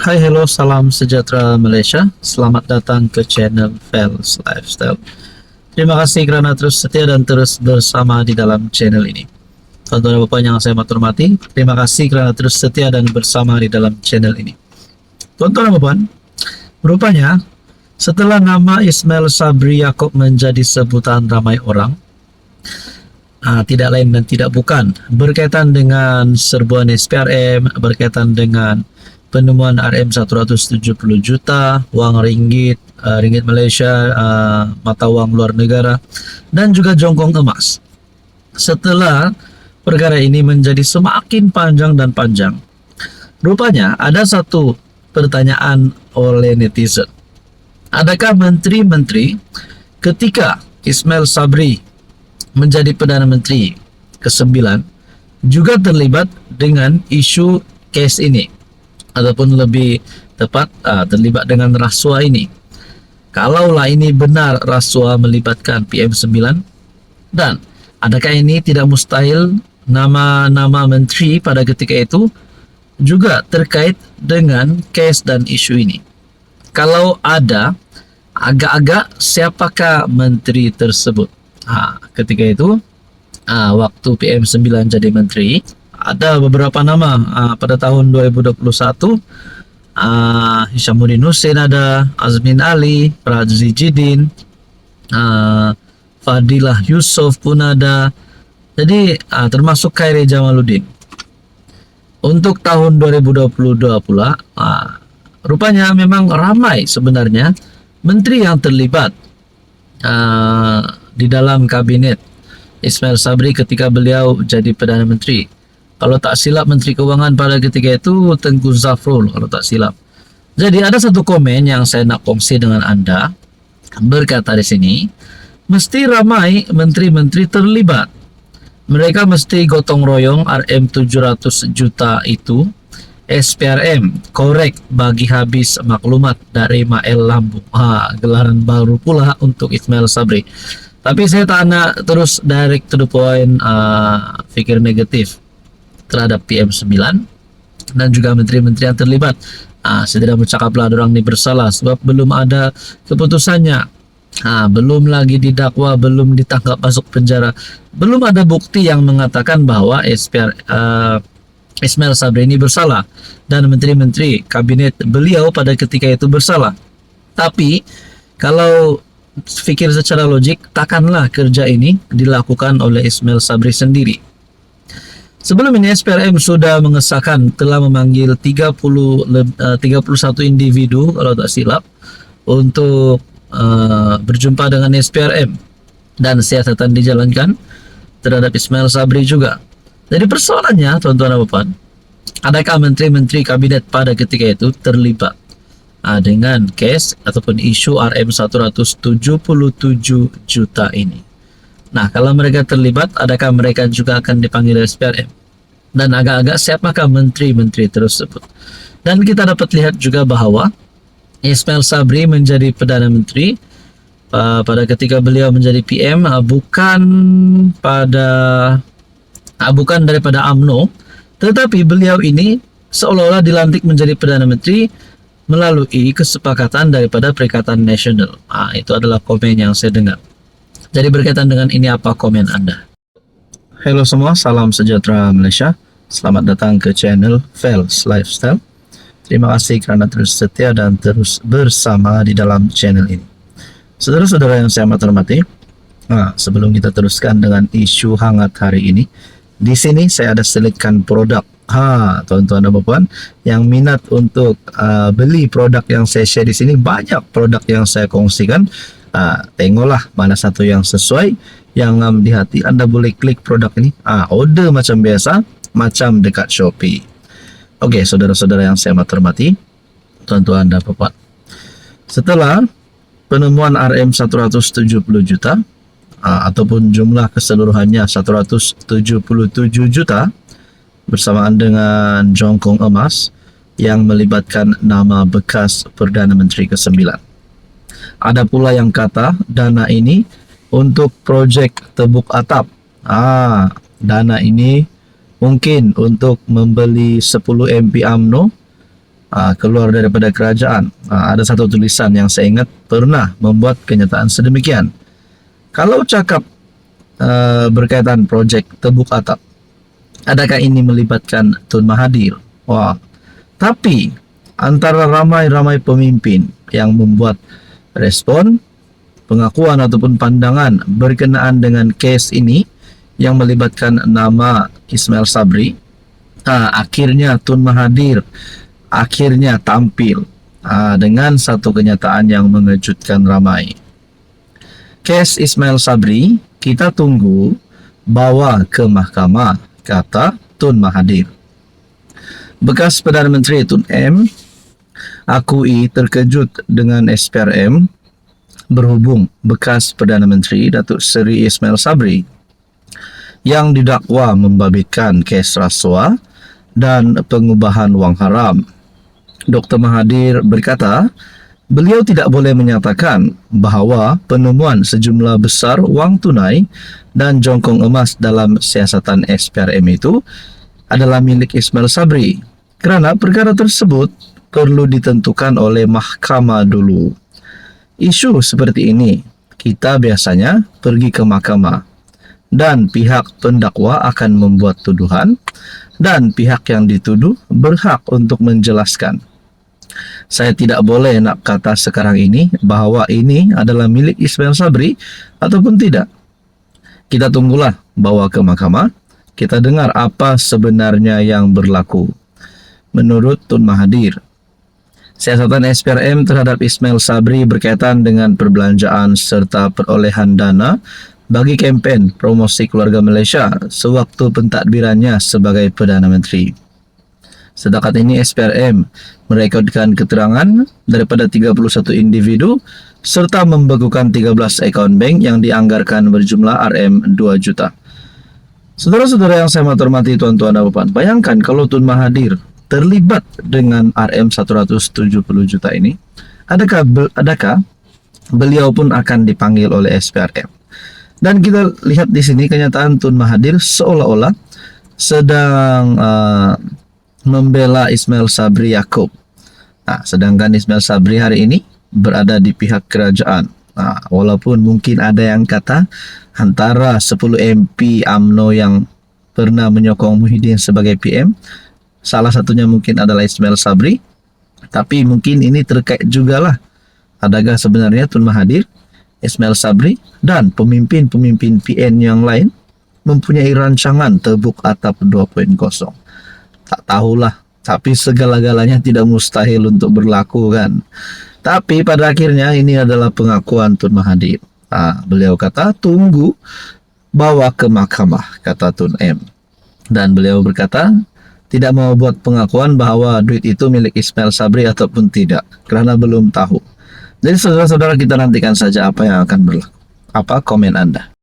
Hai, hello, salam sejahtera Malaysia. Selamat datang ke channel Fels Lifestyle. Terima kasih kerana terus setia dan terus bersama di dalam channel ini. Tuan-tuan dan puan yang saya hormati, terima kasih kerana terus setia dan bersama di dalam channel ini. Tuan-tuan dan puan, rupanya setelah nama Ismail Sabri Yaakob menjadi sebutan ramai orang, tidak lain dan tidak bukan berkaitan dengan serbuan SPRM, berkaitan dengan penemuan RM 170 juta, wang ringgit, ringgit Malaysia, mata wang luar negara, dan juga jongkong emas. Setelah perkara ini menjadi semakin panjang dan panjang, rupanya ada satu pertanyaan oleh netizen. Adakah menteri-menteri ketika Ismail Sabri menjadi Perdana Menteri ke-9 juga terlibat dengan isu kes ini, ataupun lebih tepat terlibat dengan rasuah ini? Kalaulah ini benar rasuah melibatkan PM9, dan adakah ini tidak mustahil nama-nama menteri pada ketika itu juga terkait dengan kes dan isu ini? Kalau ada, agak-agak siapakah menteri tersebut? Ketika itu waktu PM9 jadi menteri, ada beberapa nama. Pada tahun 2021 Hishamuddin Hussein ada, Azmin Ali, Razi Jidin, Fadilah Yusof pun ada. Jadi termasuk Khairi Jamaluddin. Untuk tahun 2022 pula, rupanya memang ramai sebenarnya menteri yang terlibat di dalam kabinet Ismail Sabri ketika beliau jadi Perdana Menteri. Kalau tak silap, Menteri Keuangan pada ketika itu Tengku Zafrul, kalau tak silap. Jadi ada satu komen yang saya nak kongsi dengan anda, berkata di sini, mesti ramai menteri-menteri terlibat. Mereka mesti gotong royong RM 700 juta itu SPRM, korek bagi habis maklumat dari Mael Lambung. Gelaran baru pula untuk Ismail Sabri. Tapi saya tak nak terus direct to the point, fikir negatif terhadap PM9 dan juga menteri-menteri yang terlibat. Saya tidak bercakaplah orang ini bersalah sebab belum ada keputusannya, belum lagi didakwa, belum ditangkap masuk penjara, belum ada bukti yang mengatakan bahwa Ismail Sabri ini bersalah dan menteri-menteri kabinet beliau pada ketika itu bersalah. Tapi kalau fikir secara logik, takkanlah kerja ini dilakukan oleh Ismail Sabri sendiri. Sebelum ini SPRM sudah mengesahkan telah memanggil 31 individu kalau tak silap untuk berjumpa dengan SPRM, dan siasatan dijalankan terhadap Ismail Sabri juga. Jadi persoalannya, tuan-tuan dan puan, adakah menteri-menteri kabinet pada ketika itu terlibat dengan kes ataupun isu RM 177 juta ini? Nah, kalau mereka terlibat, adakah mereka juga akan dipanggil SPRM? Dan agak-agak siapakah menteri-menteri tersebut? Dan kita dapat lihat juga bahwa Ismail Sabri menjadi Perdana Menteri pada ketika beliau menjadi PM bukan daripada UMNO, tetapi beliau ini seolah-olah dilantik menjadi Perdana Menteri melalui kesepakatan daripada Perikatan Nasional. Itu adalah komen yang saya dengar. Jadi berkaitan dengan ini, apa komen anda? Hello semua, salam sejahtera Malaysia. Selamat datang ke channel Fels Lifestyle. Terima kasih kerana terus setia dan terus bersama di dalam channel ini. Saudara-saudara yang saya hormati, sebelum kita teruskan dengan isu hangat hari ini, di sini saya ada selitkan produk. Tuan-tuan dan puan yang minat untuk beli produk yang saya share di sini, banyak produk yang saya kongsikan. Tengoklah mana satu yang sesuai, yang di hati anda, boleh klik produk ini, order macam biasa, macam dekat Shopee. Oke, saudara-saudara yang saya hormati, tuan-tuan dan puan, setelah penemuan RM 170 juta ataupun jumlah keseluruhannya 177 juta bersamaan dengan jongkong emas yang melibatkan nama bekas Perdana Menteri ke-9. Ada pula yang kata dana ini untuk projek tebuk atap. Dana ini mungkin untuk membeli 10 MP UMNO keluar daripada kerajaan. Ada satu tulisan yang saya ingat pernah membuat kenyataan sedemikian. Kalau cakap berkaitan projek tebuk atap, adakah ini melibatkan Tun Mahathir? Wah, tapi antara ramai-ramai pemimpin yang membuat respon, pengakuan ataupun pandangan berkenaan dengan kes ini yang melibatkan nama Ismail Sabri, akhirnya Tun Mahathir akhirnya tampil dengan satu kenyataan yang mengejutkan ramai. Kes Ismail Sabri kita tunggu bawa ke mahkamah, kata Tun Mahathir. Bekas Perdana Menteri Tun M akui terkejut dengan SPRM berhubung bekas Perdana Menteri Datuk Seri Ismail Sabri yang didakwa membabitkan kes rasuah dan pengubahan wang haram. Dr. Mahathir berkata, beliau tidak boleh menyatakan bahawa penemuan sejumlah besar wang tunai dan jongkong emas dalam siasatan SPRM itu adalah milik Ismail Sabri, kerana perkara tersebut perlu ditentukan oleh mahkamah dulu. Isu seperti ini kita biasanya pergi ke mahkamah dan pihak pendakwa akan membuat tuduhan dan pihak yang dituduh berhak untuk menjelaskan. Saya tidak boleh nak kata sekarang ini bahawa ini adalah milik Ismail Sabri ataupun tidak. Kita tunggulah bawa ke mahkamah, kita dengar apa sebenarnya yang berlaku. Menurut Tun Mahathir, siasatan SPRM terhadap Ismail Sabri berkaitan dengan perbelanjaan serta perolehan dana bagi kempen promosi keluarga Malaysia sewaktu pentadbirannya sebagai Perdana Menteri. Setakat ini SPRM merekodkan keterangan daripada 31 individu serta membekukan 13 akaun bank yang dianggarkan berjumlah RM2 juta. Saudara-saudara yang saya hormati, tuan-tuan dan puan, bayangkan kalau Tun Mahathir terlibat dengan RM170 juta ini, adakah beliau pun akan dipanggil oleh SPRM? Dan kita lihat di sini kenyataan Tun Mahathir seolah-olah sedang membela Ismail Sabri Yaakob. Sedangkan Ismail Sabri hari ini berada di pihak kerajaan. Walaupun mungkin ada yang kata antara 10 MP UMNO yang pernah menyokong Muhyiddin sebagai PM, salah satunya mungkin adalah Ismail Sabri, tapi mungkin ini terkait jugalah. Adakah sebenarnya Tun Mahathir, Ismail Sabri dan pemimpin-pemimpin PN yang lain mempunyai rancangan tebuk atap 2.0? Tak tahulah, tapi segala-galanya tidak mustahil untuk berlaku kan. Tapi pada akhirnya ini adalah pengakuan Tun Mahathir. Beliau kata tunggu bawa ke mahkamah, kata Tun M. Dan beliau berkata tidak mau buat pengakuan bahawa duit itu milik Ismail Sabri ataupun tidak, kerana belum tahu. Jadi saudara-saudara, kita nantikan saja apa yang akan berlaku. Apa komen Anda?